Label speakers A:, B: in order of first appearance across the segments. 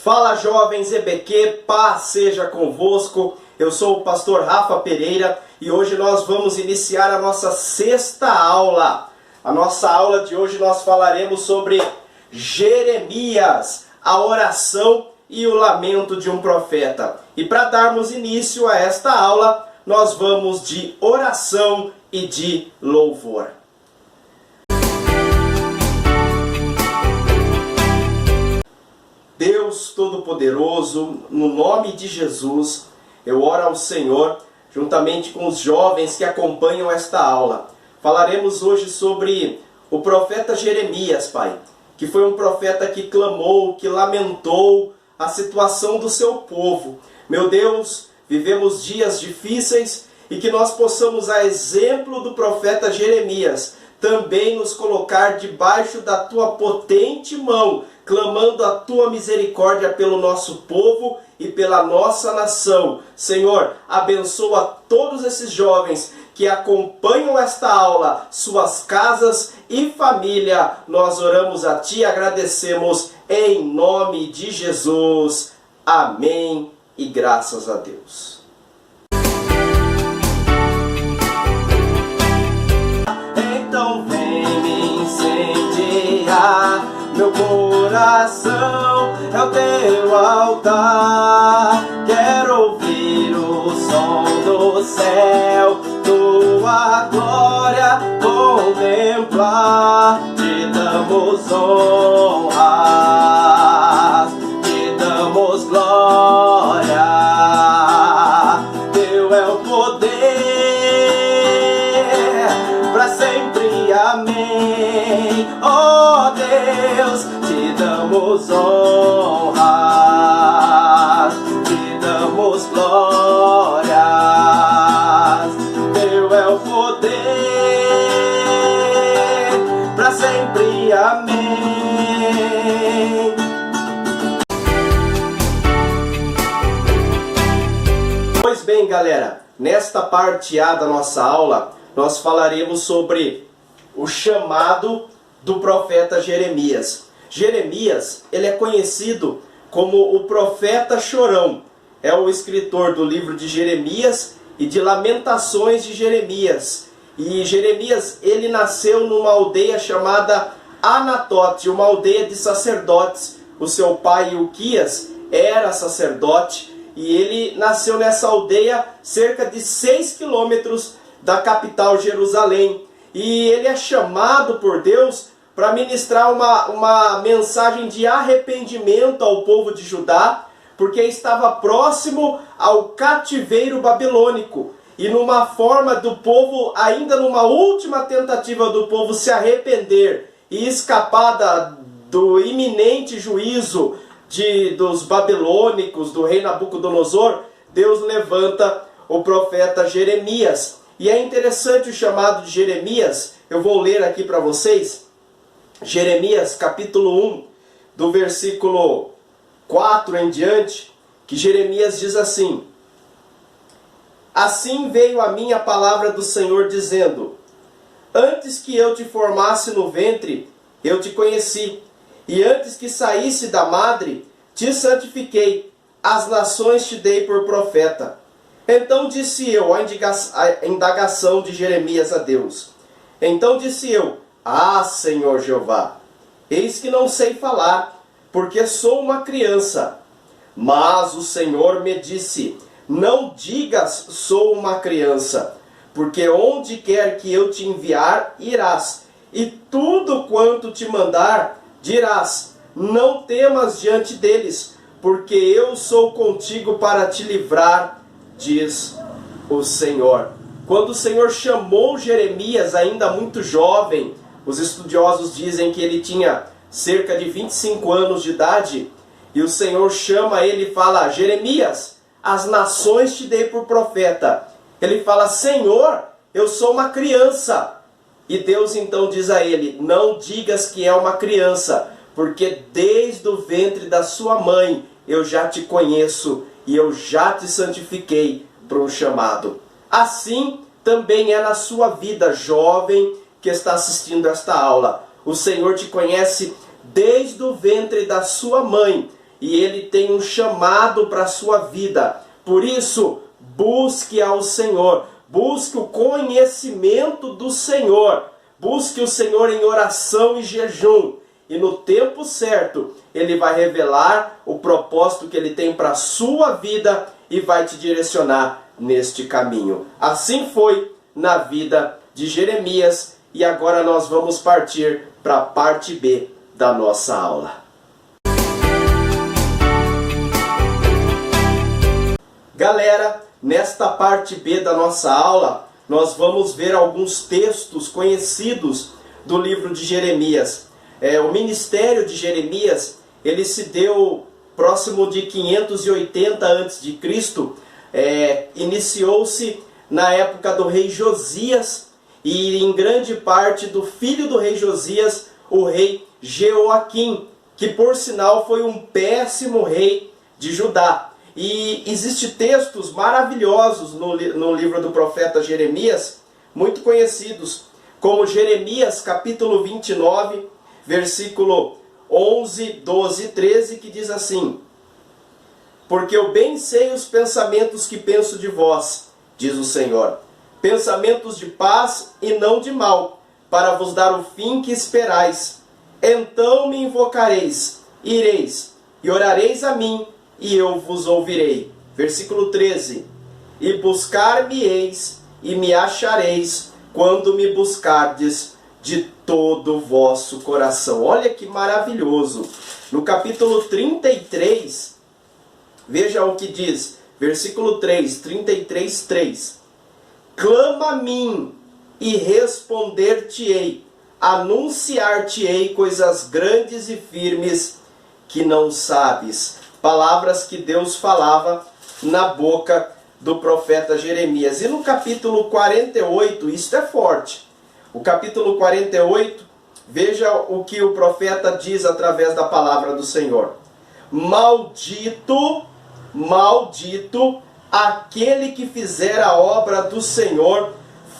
A: Fala jovens EBQ, paz seja convosco. Eu sou o pastor Rafa Pereira e hoje nós vamos iniciar a nossa sexta aula. A nossa aula de hoje nós falaremos sobre Jeremias, a oração e o lamento de um profeta. E para darmos início a esta aula, nós vamos de oração e de louvor. Deus Todo-Poderoso, no nome de Jesus, eu oro ao Senhor, juntamente com os jovens que acompanham esta aula. Falaremos hoje sobre o profeta Jeremias, Pai, que foi um profeta que clamou, que lamentou a situação do seu povo. Meu Deus, vivemos dias difíceis e que nós possamos, a exemplo do profeta Jeremias, também nos colocar debaixo da Tua potente mão, clamando a Tua misericórdia pelo nosso povo e pela nossa nação. Senhor, abençoa todos esses jovens que acompanham esta aula, suas casas e família. Nós oramos a Ti e agradecemos em nome de Jesus. Amém e graças a Deus. Então vem me incendiar, meu coração é o Teu altar. Quero ouvir o som do céu, Tua glória contemplar. Te damos honras, te damos glória. Teu é o poder, para sempre, amém. Oh Deus, te damos honras, te damos glórias. Teu é o poder, para sempre, amém. Pois bem, galera, nesta parte A da nossa aula, nós falaremos sobre o chamado do profeta Jeremias. Jeremias, ele é conhecido como o profeta chorão. É o escritor do livro de Jeremias e de Lamentações de Jeremias. E Jeremias, ele nasceu numa aldeia chamada Anatote, uma aldeia de sacerdotes. O seu pai, Ilquias, era sacerdote e ele nasceu nessa aldeia cerca de 6 quilômetros da capital Jerusalém. E ele é chamado por Deus para ministrar uma mensagem de arrependimento ao povo de Judá, porque estava próximo ao cativeiro babilônico. E numa forma do povo, ainda numa última tentativa do povo se arrepender e escapar do iminente juízo dos babilônicos, do rei Nabucodonosor, Deus levanta o profeta Jeremias. E é interessante o chamado de Jeremias. Eu vou ler aqui para vocês, Jeremias capítulo 1, do versículo 4 em diante, que Jeremias diz assim: Assim veio a mim a palavra do Senhor dizendo: Antes que eu te formasse no ventre, eu te conheci, e antes que saísse da madre, te santifiquei, as nações te dei por profeta. Então disse eu, a indagação de Jeremias a Deus. Então disse eu: Ah, Senhor Jeová, eis que não sei falar, porque sou uma criança. Mas o Senhor me disse: Não digas sou uma criança, porque onde quer que eu te enviar, irás, e tudo quanto te mandar, dirás. Não temas diante deles, porque eu sou contigo para te livrar, diz o Senhor. Quando o Senhor chamou Jeremias, ainda muito jovem, os estudiosos dizem que ele tinha cerca de 25 anos de idade, e o Senhor chama ele e fala: Jeremias, as nações te dei por profeta. Ele fala: Senhor, eu sou uma criança. E Deus então diz a ele: Não digas que é uma criança, porque desde o ventre da sua mãe eu já te conheço e eu já te santifiquei para um chamado. Assim também é na sua vida, jovem que está assistindo esta aula. O Senhor te conhece desde o ventre da sua mãe e Ele tem um chamado para a sua vida. Por isso, busque ao Senhor, busque o conhecimento do Senhor, busque o Senhor em oração e jejum, e no tempo certo, Ele vai revelar o propósito que Ele tem para a sua vida e vai te direcionar neste caminho. Assim foi na vida de Jeremias, e agora nós vamos partir para a parte B da nossa aula. Galera, nesta parte B da nossa aula, nós vamos ver alguns textos conhecidos do livro de Jeremias. O ministério de Jeremias, ele se deu próximo de 580 a.C., iniciou-se na época do rei Josias e em grande parte do filho do rei Josias, o rei Jeoaquim, que por sinal foi um péssimo rei de Judá. E existem textos maravilhosos no livro do profeta Jeremias, muito conhecidos, como Jeremias capítulo 29, versículo 11, 12 e 13, que diz assim: porque eu bem sei os pensamentos que penso de vós, diz o Senhor, pensamentos de paz e não de mal, para vos dar o fim que esperais. Então me invocareis, ireis, e orareis a mim, e eu vos ouvirei. Versículo 13. E buscar-me-eis, e me achareis, quando me buscardes de todo o vosso coração. Olha que maravilhoso. No capítulo 33, veja o que diz, versículo 3, 33, 3. Clama a mim, e responder-te-ei, anunciar-te-ei coisas grandes e firmes que não sabes. Palavras que Deus falava na boca do profeta Jeremias. E no capítulo 48, isto é forte. O capítulo 48, veja o que o profeta diz através da palavra do Senhor. Maldito, maldito aquele que fizer a obra do Senhor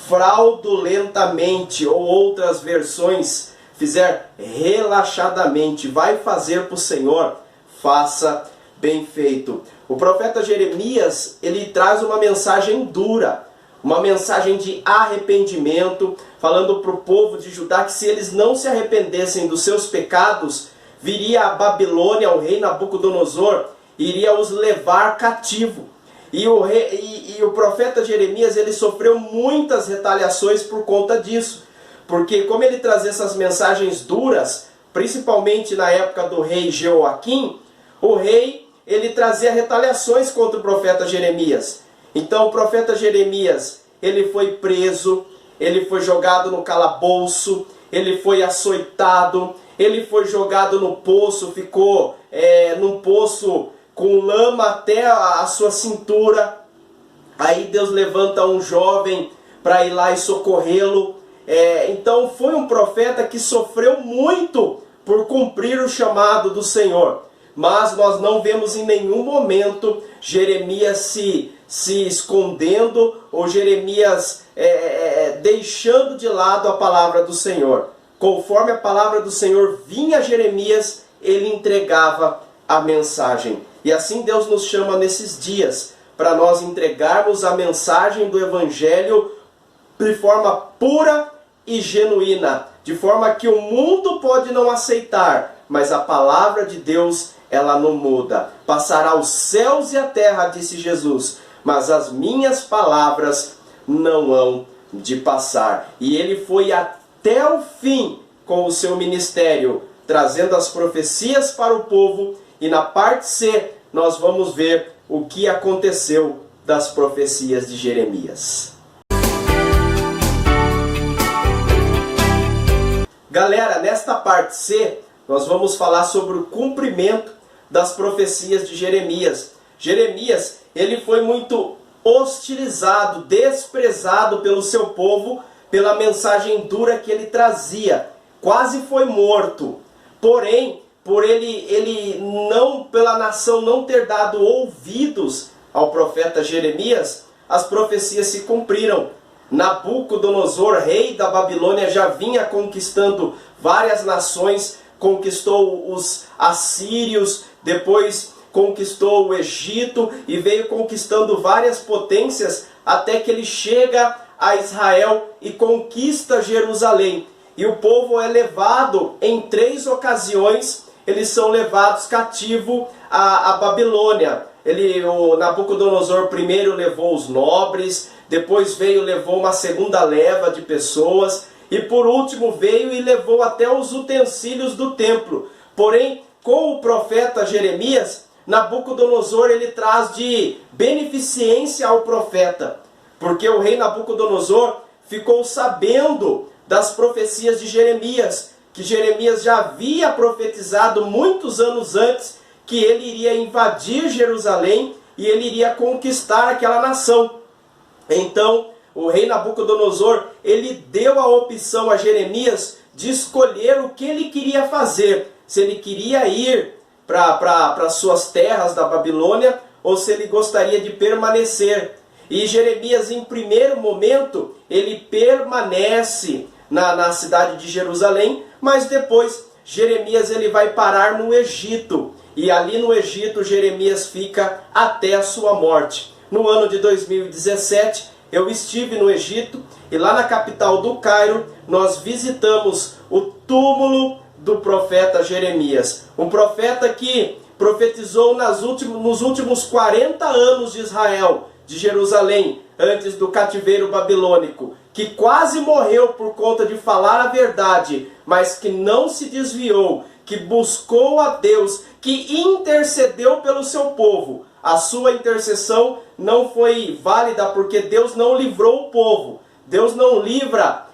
A: fraudulentamente, ou outras versões, fizer relaxadamente, vai fazer para o Senhor, faça bem feito. O profeta Jeremias, ele traz uma mensagem dura, uma mensagem de arrependimento, falando para o povo de Judá que se eles não se arrependessem dos seus pecados, viria a Babilônia, o rei Nabucodonosor, iria os levar cativo. E o profeta Jeremias, ele sofreu muitas retaliações por conta disso, porque como ele trazia essas mensagens duras, principalmente na época do rei Jeoaquim, o rei, ele trazia retaliações contra o profeta Jeremias. Então o profeta Jeremias, ele foi preso, ele foi jogado no calabouço, ele foi açoitado, ele foi jogado no poço, ficou num poço com lama até a sua cintura. Aí Deus levanta um jovem para ir lá e socorrê-lo. Então foi um profeta que sofreu muito por cumprir o chamado do Senhor. Mas nós não vemos em nenhum momento Jeremias se escondendo ou Jeremias deixando de lado a palavra do Senhor. Conforme a palavra do Senhor vinha a Jeremias, ele entregava a mensagem. E assim Deus nos chama nesses dias, para nós entregarmos a mensagem do Evangelho de forma pura e genuína, de forma que o mundo pode não aceitar, mas a palavra de Deus, ela não muda. Passará os céus e a terra, disse Jesus, mas as minhas palavras não hão de passar. E ele foi até o fim com o seu ministério, trazendo as profecias para o povo, e na parte C nós vamos ver o que aconteceu das profecias de Jeremias. Galera, nesta parte C, nós vamos falar sobre o cumprimento das profecias de Jeremias. Jeremias, ele foi muito hostilizado, desprezado pelo seu povo, pela mensagem dura que ele trazia. Quase foi morto. Porém, por ele não, pela nação não ter dado ouvidos ao profeta Jeremias, as profecias se cumpriram. Nabucodonosor, rei da Babilônia, já vinha conquistando várias nações, conquistou os assírios, depois conquistou o Egito e veio conquistando várias potências até que ele chega a Israel e conquista Jerusalém. E o povo é levado em 3 ocasiões, eles são levados cativo à Babilônia. O Nabucodonosor primeiro levou os nobres, depois levou uma segunda leva de pessoas, e por último veio e levou até os utensílios do templo. Porém, com o profeta Jeremias, Nabucodonosor ele traz de beneficência ao profeta, porque o rei Nabucodonosor ficou sabendo das profecias de Jeremias, que Jeremias já havia profetizado muitos anos antes que ele iria invadir Jerusalém e ele iria conquistar aquela nação. Então, o rei Nabucodonosor, ele deu a opção a Jeremias de escolher o que ele queria fazer, se ele queria ir para suas terras da Babilônia ou se ele gostaria de permanecer. E Jeremias, em primeiro momento, ele permanece na cidade de Jerusalém, mas depois Jeremias ele vai parar no Egito. E ali no Egito Jeremias fica até a sua morte. No ano de 2017, eu estive no Egito e lá na capital do Cairo nós visitamos o túmulo do profeta Jeremias. Um profeta que profetizou nos últimos 40 anos de Israel, de Jerusalém, antes do cativeiro babilônico, que quase morreu por conta de falar a verdade, mas que não se desviou, que buscou a Deus, que intercedeu pelo seu povo. A sua intercessão não foi válida porque Deus não livrou o povo. Deus não livra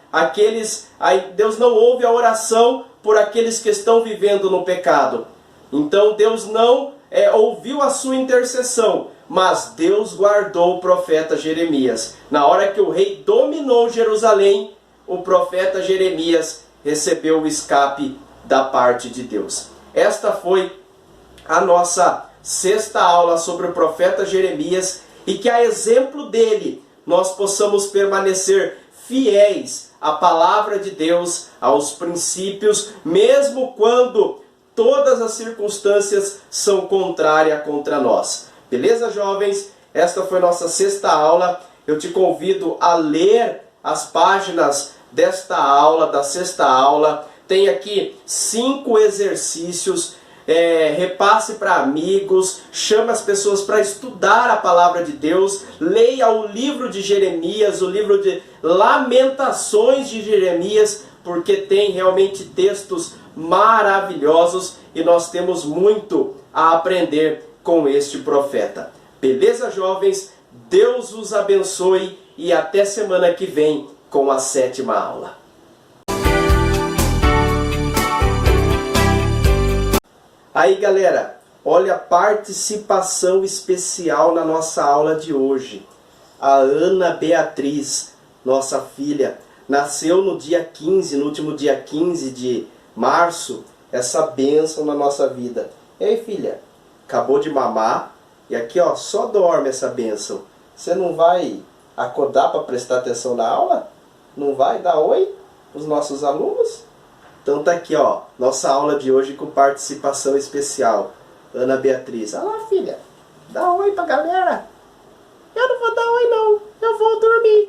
A: Deus não ouve a oração por aqueles que estão vivendo no pecado. Então Deus não ouviu a sua intercessão, mas Deus guardou o profeta Jeremias. Na hora que o rei dominou Jerusalém, o profeta Jeremias recebeu o escape da parte de Deus. Esta foi a nossa 6ª aula sobre o profeta Jeremias, e que a exemplo dele nós possamos permanecer fiéis à palavra de Deus, aos princípios, mesmo quando todas as circunstâncias são contrárias contra nós. Beleza, jovens? Esta foi nossa 6ª aula. Eu te convido a ler as páginas desta aula, da 6ª aula. Tem aqui 5 exercícios. Repasse para amigos, chame as pessoas para estudar a palavra de Deus, leia o livro de Jeremias, o livro de Lamentações de Jeremias, porque tem realmente textos maravilhosos e nós temos muito a aprender com este profeta. Beleza, jovens? Deus os abençoe e até semana que vem com a 7ª aula. Aí, galera, olha a participação especial na nossa aula de hoje. A Ana Beatriz, nossa filha, nasceu no dia 15, no último dia 15 de março, essa bênção na nossa vida. E aí, filha, acabou de mamar e aqui, ó, só dorme essa bênção. Você não vai acordar para prestar atenção na aula? Não vai dar oi para os nossos alunos? Então tá aqui, ó, nossa aula de hoje com participação especial. Ana Beatriz. Olha lá, filha. Dá oi pra galera. Eu não vou dar oi, não. Eu vou dormir.